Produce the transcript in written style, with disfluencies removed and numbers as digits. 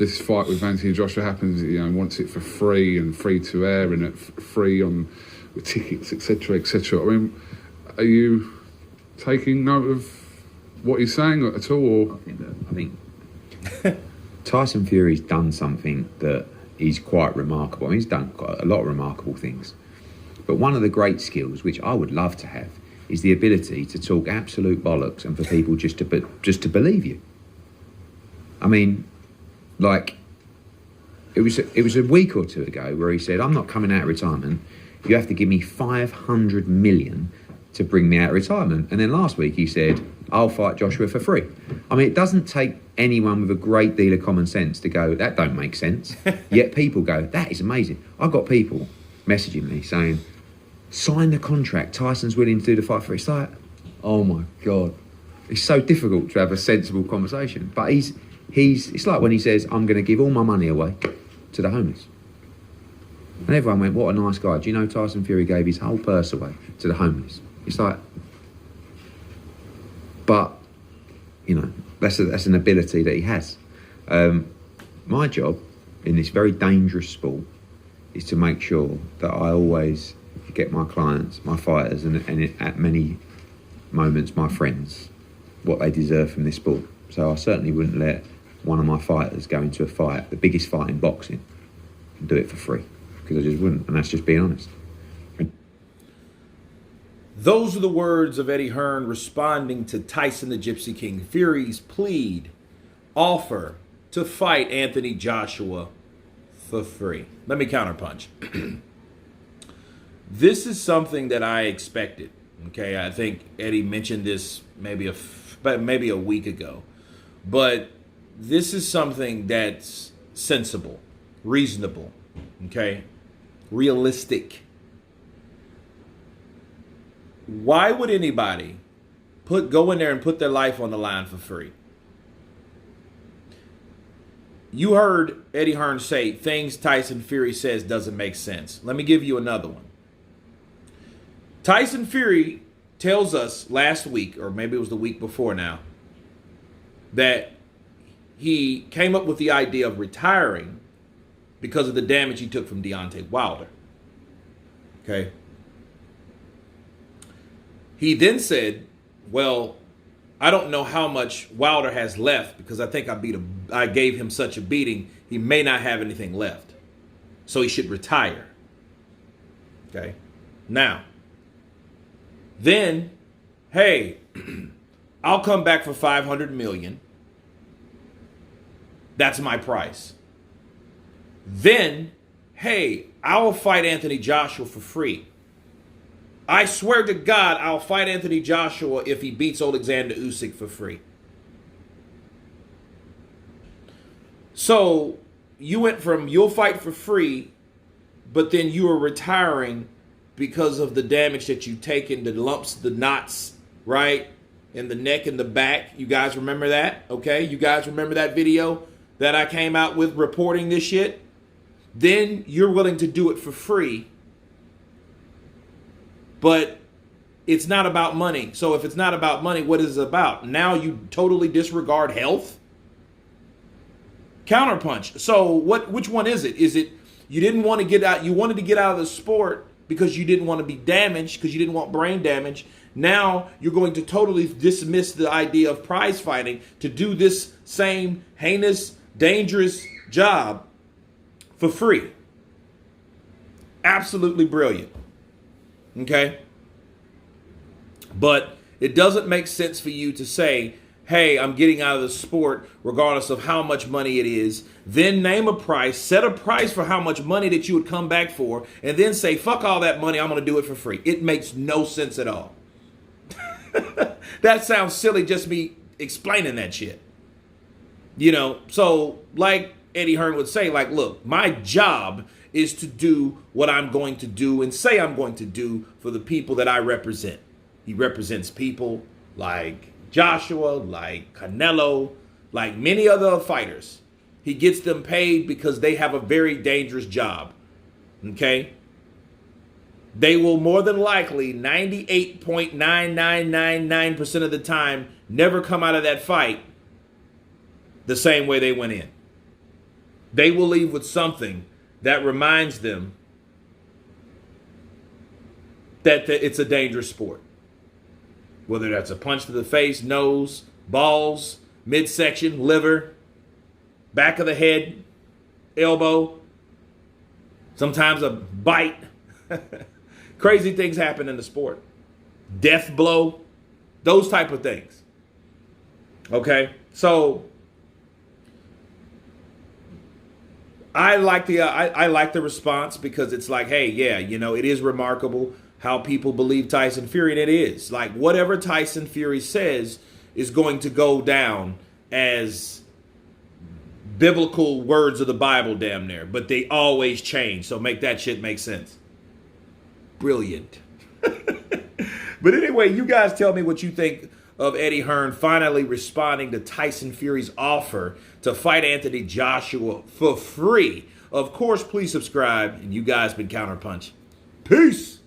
this fight with Anthony Joshua happens, wants it for free and free to air and free on with tickets, etc., etc. I mean, are you taking note of what he's saying at all? Or? I think Tyson Fury's done something that is quite remarkable. I mean, he's done quite a lot of remarkable things. But one of the great skills, which I would love to have, is the ability to talk absolute bollocks and for people just to believe you. I mean, like, it was a week or two ago where he said, I'm not coming out of retirement. You have to give me 500 million to bring me out of retirement. And then last week he said, I'll fight Joshua for free. I mean, it doesn't take anyone with a great deal of common sense to go, that don't make sense. Yet people go, that is amazing. I've got people messaging me saying, sign the contract, Tyson's willing to do the fight for his site. Oh my God. It's so difficult to have a sensible conversation. But it's like when he says, I'm going to give all my money away to the homeless. And everyone went, what a nice guy. Do you know Tyson Fury gave his whole purse away to the homeless? It's like, but, that's an ability that he has. My job in this very dangerous sport is to make sure that I always get my clients, my fighters, and at many moments, my friends, what they deserve from this sport. So I certainly wouldn't let one of my fighters go into a fight, the biggest fight in boxing, and do it for free. Because I just wouldn't, and that's just being honest. Those are the words of Eddie Hearn responding to Tyson the Gypsy King Fury's offer to fight Anthony Joshua for free. Let me counterpunch. This is something that I expected. Okay, I think Eddie mentioned this maybe a week ago, but this is something that's sensible, reasonable, okay, realistic. Why would anybody go in there and put their life on the line for free? You heard Eddie Hearn say things Tyson Fury says doesn't make sense. Let me give you another one. Tyson Fury tells us last week, or maybe it was the week before now, that he came up with the idea of retiring because of the damage he took from Deontay Wilder. Okay. He then said, well, I don't know how much Wilder has left because I think I gave him such a beating, he may not have anything left. So he should retire. Okay. Now, then, hey, I'll come back for 500 million. That's my price. Then, hey, I will fight Anthony Joshua for free. I swear to God, I'll fight Anthony Joshua if he beats Alexander Usyk for free. So you went from you'll fight for free, but then you are retiring because of the damage that you've taken, the lumps, the knots, right? In the neck and the back. You guys remember that? Okay? You guys remember that video that I came out with reporting this shit? Then you're willing to do it for free. But it's not about money. So if it's not about money, what is it about? Now you totally disregard health? Counterpunch. So which one is it? Is it you didn't want to get out, you wanted to get out of the sport because you didn't want to be damaged, because you didn't want brain damage. Now you're going to totally dismiss the idea of prize fighting to do this same heinous, dangerous job for free. Absolutely brilliant. Okay? But it doesn't make sense for you to say, hey, I'm getting out of the sport regardless of how much money it is. Then name a price, set a price for how much money that you would come back for, and then say, fuck all that money, I'm going to do it for free. It makes no sense at all. That sounds silly, just me explaining that shit. So like Eddie Hearn would say, like, look, my job is to do what I'm going to do and say I'm going to do for the people that I represent. He represents people like Joshua, like Canelo, like many other fighters. He gets them paid because they have a very dangerous job. Okay? They will more than likely, 98.9999% of the time, never come out of that fight the same way they went in. they will leave with something that reminds them that it's a dangerous sport. Whether that's a punch to the face, nose, balls, midsection, liver, back of the head, elbow, sometimes a bite. Crazy things happen in the sport. Death blow, those type of things. Okay, so I like the response because it's like, hey, yeah, it is remarkable how people believe Tyson Fury, and it is. Like, whatever Tyson Fury says is going to go down as biblical words of the Bible, damn near. But they always change, so make that shit make sense. Brilliant. But anyway, you guys tell me what you think of Eddie Hearn finally responding to Tyson Fury's offer to fight Anthony Joshua for free. Of course, please subscribe, and you guys been Counterpunch. Peace.